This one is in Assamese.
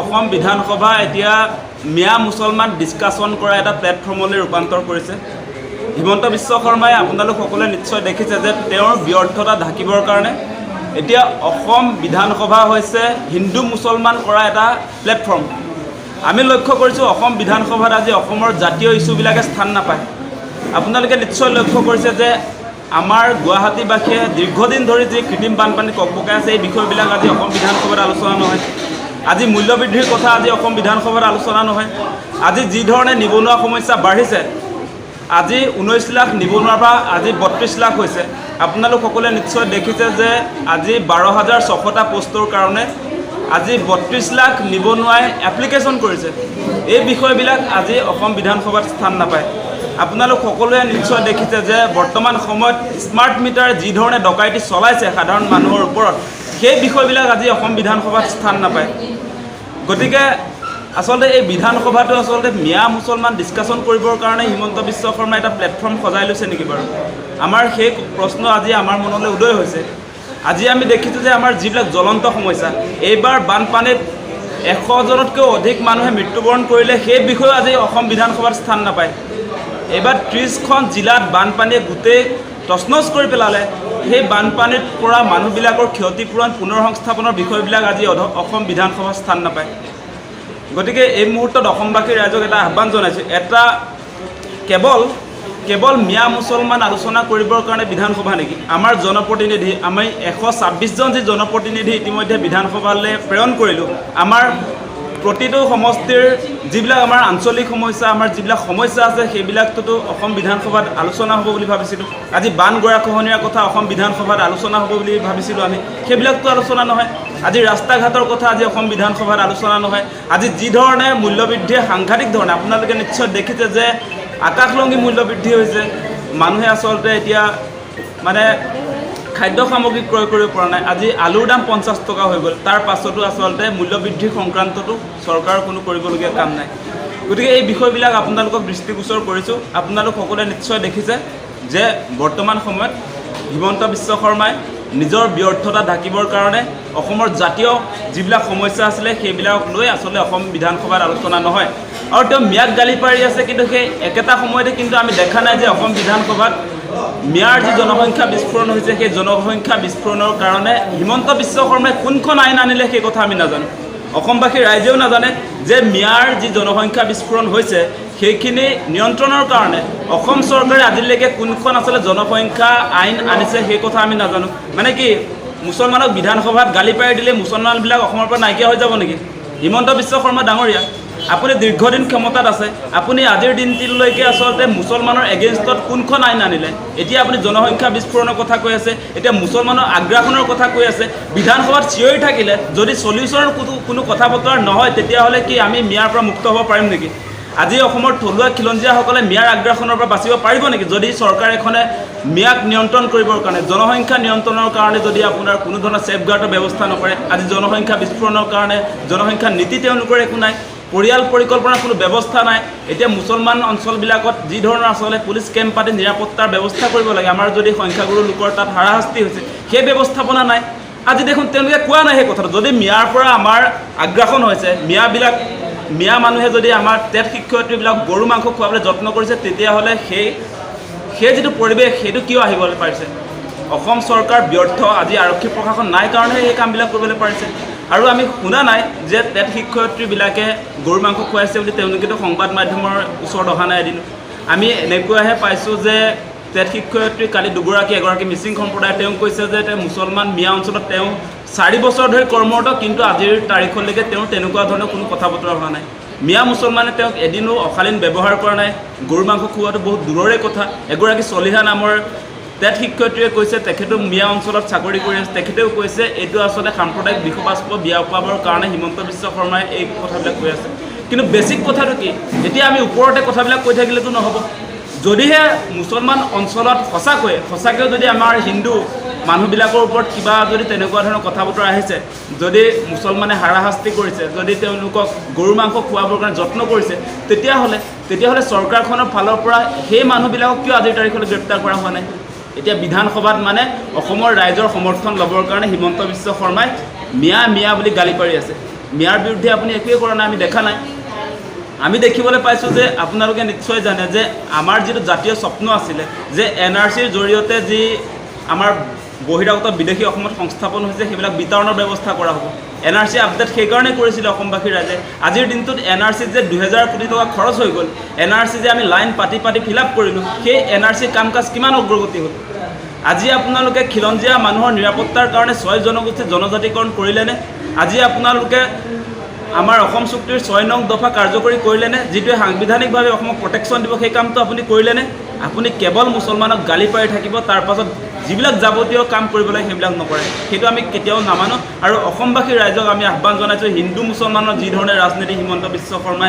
অসম বিধানসভা এতিয়া মিয়া মুছলমান ডিছকাশ্যন কৰা এটা প্লেটফৰ্মলৈ ৰূপান্তৰ কৰিছে। হিমন্ত বিশ্ব শৰ্মাই আপোনালোক সকলোৱে নিশ্চয় দেখিছে যে তেওঁৰ ব্যৰ্থতা ঢাকিবৰ কাৰণে এতিয়া অসম বিধানসভা হৈছে হিন্দু মুছলমান কৰা এটা প্লেটফৰ্ম। আমি লক্ষ্য কৰিছোঁ অসম বিধানসভাত আজি অসমৰ জাতীয় ইছ্যুবিলাকে স্থান নাপায়। আপোনালোকে নিশ্চয় লক্ষ্য কৰিছে যে আমাৰ গুৱাহাটীবাসীয়ে দীৰ্ঘদিন ধৰি যি কৃত্ৰিম বানপানী ককবকাই আছে এই বিষয়বিলাক আজি অসম বিধানসভাত আলোচনা নহয়। আজি মূল্যবৃদ্ধিৰ কথা আজি অসম বিধানসভাত আলোচনা নহয়। আজি যি ধৰণে নিবনুৱা সমস্যা বাঢ়িছে, আজি 19 লাখ নিবনুৱাৰ পৰা আজি 32 লাখ হৈছে। আপোনালোক সকলোৱে নিশ্চয় দেখিছে যে আজি 12,600টা পোষ্টৰ কাৰণে আজি 32 লাখ নিবনুৱাই এপ্লিকেশ্যন কৰিছে। এই বিষয়বিলাক আজি অসম বিধানসভাত স্থান নাপায়। আপোনালোক সকলোৱে নিশ্চয় দেখিছে যে বৰ্তমান সময়ত স্মাৰ্ট মিটাৰ যি ধৰণে ডকাইতি চলাইছে সাধাৰণ মানুহৰ ওপৰত, সেই বিষয়বিলাক আজি অসম বিধানসভাত স্থান নাপায়। গতিকে আচলতে এই বিধানসভাটো আচলতে মিয়া মুছলমান ডিছকাশ্যন কৰিবৰ কাৰণে হিমন্ত বিশ্ব শৰ্মাই এটা প্লেটফৰ্ম সজাই লৈছে নেকি বাৰু? আমাৰ সেই প্ৰশ্ন আজি আমাৰ মনলৈ উদয় হৈছে। আজি আমি দেখিছোঁ যে আমাৰ যিবিলাক জ্বলন্ত সমস্যা, এইবাৰ বানপানীত 100জনতকৈও অধিক মানুহে মৃত্যুবৰণ কৰিলে, সেই বিষয়েও আজি অসম বিধানসভাত স্থান নাপায়। এইবাৰ 30খন জিলাত বানপানীয়ে গোটেই তছনছ কৰি পেলালে। সেই বানপানীত পৰা মানুহবিলাকৰ ক্ষতিপূৰণ পুনৰ সংস্থাপনৰ বিষয়বিলাক আজি অসম বিধানসভাত স্থান নাপায়। গতিকে এই মুহূৰ্তত অসমবাসী ৰাইজক এটা আহ্বান জনাইছোঁ, এটা কেৱল মিয়া মুছলমান আলোচনা কৰিবৰ কাৰণে বিধানসভা নেকি? আমাৰ জনপ্ৰতিনিধি, আমি 126জন যি জনপ্ৰতিনিধি ইতিমধ্যে বিধানসভালৈ প্ৰেৰণ কৰিলোঁ। আমাৰ প্ৰতিটো সমষ্টিৰ যিবিলাক আমাৰ আঞ্চলিক সমস্যা, আমাৰ যিবিলাক সমস্যা আছে সেইবিলাকটোতো অসম বিধানসভাত আলোচনা হ'ব বুলি ভাবিছিলোঁ। আজি বান গৰাখহনীয়াৰ কথা অসম বিধানসভাত আলোচনা হ'ব বুলি ভাবিছিলোঁ আমি, সেইবিলাকতো আলোচনা নহয়। আজি ৰাস্তা ঘাটৰ কথা আজি অসম বিধানসভাত আলোচনা নহয়। আজি যি ধৰণে মূল্যবৃদ্ধিয়ে সাংঘাতিক ধৰণে, আপোনালোকে নিশ্চয় দেখিছে যে আকাশলংঘী মূল্যবৃদ্ধি হৈছে। মানুহে আচলতে এতিয়া মানে খাদ্য সামগ্ৰী ক্ৰয় কৰিব পৰা নাই। আজি আলুৰ দাম 50 টকা হৈ গ'ল, তাৰ পাছতো আচলতে মূল্যবৃদ্ধিৰ সংক্ৰান্ততো চৰকাৰৰ কোনো কৰিবলগীয়া কাম নাই। গতিকে এই বিষয়বিলাক আপোনালোকক দৃষ্টিগোচৰ কৰিছোঁ। আপোনালোক সকলোৱে নিশ্চয় দেখিছে যে বৰ্তমান সময়ত হিমন্ত বিশ্ব শৰ্মাই নিজৰ ব্যৰ্থতা ঢাকিবৰ কাৰণে অসমৰ জাতীয় যিবিলাক সমস্যা আছিলে সেইবিলাকক লৈ আচলতে অসম বিধানসভাত আলোচনা নহয়। আৰু তেওঁ মিয়াক গালি পাৰি আছে, কিন্তু সেই একেটা সময়তে কিন্তু আমি দেখা নাই যে অসম বিধানসভাত মিয়াৰ যি জনসংখ্যা বিস্ফোৰণ হৈছে, সেই জনসংখ্যা বিস্ফোৰণৰ কাৰণে হিমন্ত বিশ্ব শৰ্মাই কোনখন আইন আনিলে সেই কথা আমি নাজানো। অসমবাসী ৰাইজেও নাজানে যে মিয়াৰ যি জনসংখ্যা বিস্ফোৰণ হৈছে সেইখিনি নিয়ন্ত্ৰণৰ কাৰণে অসম চৰকাৰে আজিলৈকে কোনখন আচলতে জনসংখ্যা আইন আনিছে সেই কথা আমি নাজানো। মানে কি মুছলমানক বিধানসভাত গালি পাৰি দিলে মুছলমানবিলাক অসমৰ পৰা নাইকিয়া হৈ যাব নেকি? হিমন্ত বিশ্ব শৰ্মা ডাঙৰীয়া, আপুনি দীৰ্ঘদিন ক্ষমতাত আছে, আপুনি আজিৰ দিনটিলৈকে আচলতে মুছলমানৰ এগেইনষ্টত কোনখন আইন আনিলে? এতিয়া আপুনি জনসংখ্যা বিস্ফোৰণৰ কথা কৈ আছে, এতিয়া মুছলমানৰ আগ্ৰাসনৰ কথা কৈ আছে। বিধানসভাত চিঞৰি থাকিলে যদি চলিউশ্যনৰ কোনো কথা বতৰা নহয়, তেতিয়াহ'লে কি আমি মিয়াৰ পৰা মুক্ত হ'ব পাৰিম নেকি? আজি অসমৰ থলুৱা খিলঞ্জীয়াসকলে মিয়াৰ আগ্ৰাসনৰ পৰা বাচিব পাৰিব নেকি? যদি চৰকাৰ এখনে মিয়াক নিয়ন্ত্ৰণ কৰিবৰ কাৰণে, জনসংখ্যা নিয়ন্ত্ৰণৰ কাৰণে যদি আপোনাৰ কোনো ধৰণৰ ছেফগাৰ্ডৰ ব্যৱস্থা নকৰে, আজি জনসংখ্যা বিস্ফোৰণৰ কাৰণে জনসংখ্যা নীতি তেওঁলোকৰ একো নাই, পৰিয়াল পৰিকল্পনাৰ কোনো ব্যৱস্থা নাই। এতিয়া মুছলমান অঞ্চলবিলাকত যি ধৰণৰ আচলতে পুলিচ কেম্প পাতি নিৰাপত্তাৰ ব্যৱস্থা কৰিব লাগে, আমাৰ যদি সংখ্যাগুৰু লোকৰ তাত হাৰাশাস্তি হৈছে, সেই ব্যৱস্থাপনা নাই। আজি দেখোন তেওঁলোকে কোৱা নাই সেই কথাটো। যদি মিয়াৰ পৰা আমাৰ আগ্ৰাসন হৈছে, মিয়া মানুহে যদি আমাৰ টেট শিক্ষয়িত্ৰীবিলাক গৰু মাংস খুৱাবলৈ যত্ন কৰিছে, তেতিয়াহ'লে সেই যিটো পৰিৱেশ সেইটো কিয় আহিবলৈ পাৰিছে? অসম চৰকাৰ ব্যৰ্থ, আজি আৰক্ষী প্ৰশাসন নাই কাৰণেহে সেই কামবিলাক কৰিবলৈ পাৰিছে। আৰু আমি শুনা নাই যে টেট শিক্ষয়িত্ৰীবিলাকে গৰু মাংস খুৱাইছে বুলি তেওঁলোকেতো সংবাদ মাধ্যমৰ ওচৰত অহা নাই এদিন। আমি এনেকুৱাহে পাইছোঁ যে টেট শিক্ষয়িত্ৰী কালি এগৰাকী মিচিং সম্প্ৰদায়, তেওঁ কৈছে যে তেওঁ মুছলমান মিয়া অঞ্চলত তেওঁ 4 বছৰ ধৰি কৰ্মৰত, কিন্তু আজিৰ তাৰিখলৈকে তেওঁ তেনেকুৱা ধৰণৰ কোনো কথা বতৰা হোৱা নাই। মিয়া মুছলমানে তেওঁক এদিনো অশালীন ব্যৱহাৰ কৰা নাই। গৰু মাংস খোৱাটো বহুত দূৰৰে কথা। এগৰাকী চলিহা নামৰ টেট শিক্ষয়িত্ৰীয়ে কৈছে তেখেতেও মিয়া অঞ্চলত চাকৰি কৰি আছে, তেখেতেও কৈছে এইটো আচলতে সাম্প্ৰদায়িক বিষবাস্প বিয়পাবৰ কাৰণে হিমন্ত বিশ্ব শৰ্মাই এই কথাবিলাক কৈ আছে। কিন্তু বেছিক কথাটো কি? এতিয়া আমি ওপৰতে কথাবিলাক কৈ থাকিলেতো নহ'ব। যদিহে মুছলমান অঞ্চলত সঁচাকৈও যদি আমাৰ হিন্দু মানুহবিলাকৰ ওপৰত কিবা যদি তেনেকুৱা ধৰণৰ কথা বতৰা আহিছে, যদি মুছলমানে হাৰাশাস্তি কৰিছে, যদি তেওঁলোকক গৰু মাংস খুৱাবৰ কাৰণে যত্ন কৰিছে, তেতিয়াহ'লে চৰকাৰখনৰ ফালৰ পৰা সেই মানুহবিলাকক কিয় আজিৰ তাৰিখলৈ গ্ৰেপ্তাৰ কৰা হোৱা নাই? এতিয়া বিধানসভাত মানে অসমৰ ৰাইজৰ সমৰ্থন ল'বৰ কাৰণে হিমন্ত বিশ্ব শৰ্মাই মিয়া বুলি গালি পাৰি আছে। মিয়াৰ বিৰুদ্ধে আপুনি একোৱে কৰা নাই, আমি দেখা নাই। আমি দেখিবলৈ পাইছোঁ যে আপোনালোকে নিশ্চয় জানে যে আমাৰ যিটো জাতীয় স্বপ্ন আছিলে যে NRCৰ জৰিয়তে যি আমাৰ বহিৰাগত বিদেশী অসমত সংস্থাপন হৈছে সেইবিলাক বিতৰণৰ ব্যৱস্থা কৰা হ'ব। NRC আপডেট সেইকাৰণে কৰিছিলে অসমবাসী ৰাইজে। আজিৰ দিনটোত NRCত যে 2000 কোটি টকা খৰচ হৈ গ'ল, NRC যে আমি লাইন পাতি ফিল আপ কৰিলোঁ, সেই NRC কাম কাজ কিমান অগ্ৰগতি হ'ল? আজি আপোনালোকে খিলঞ্জীয়া মানুহৰ নিৰাপত্তাৰ কাৰণে 6 জনগোষ্ঠী জনজাতিকৰণ কৰিলেনে? আজি আপোনালোকে আমাৰ অসম চুক্তিৰ 6 নং দফা কাৰ্যকৰী কৰিলেনে? যিটোৱে সাংবিধানিকভাৱে অসমক প্ৰটেকশ্যন দিব, সেই কামটো আপুনি কৰিলেনে? আপুনি কেৱল মুছলমানক গালি পাৰি থাকিব, তাৰ পাছত যিবিলাক যাৱতীয় কাম কৰিব লাগে সেইবিলাক নকৰে। সেইটো আমি কেতিয়াও নামানো। আৰু অসমবাসী ৰাইজক আমি আহ্বান জনাইছোঁ, হিন্দু মুছলমানৰ যি ধৰণে ৰাজনীতি হিমন্ত বিশ্ব শৰ্মাই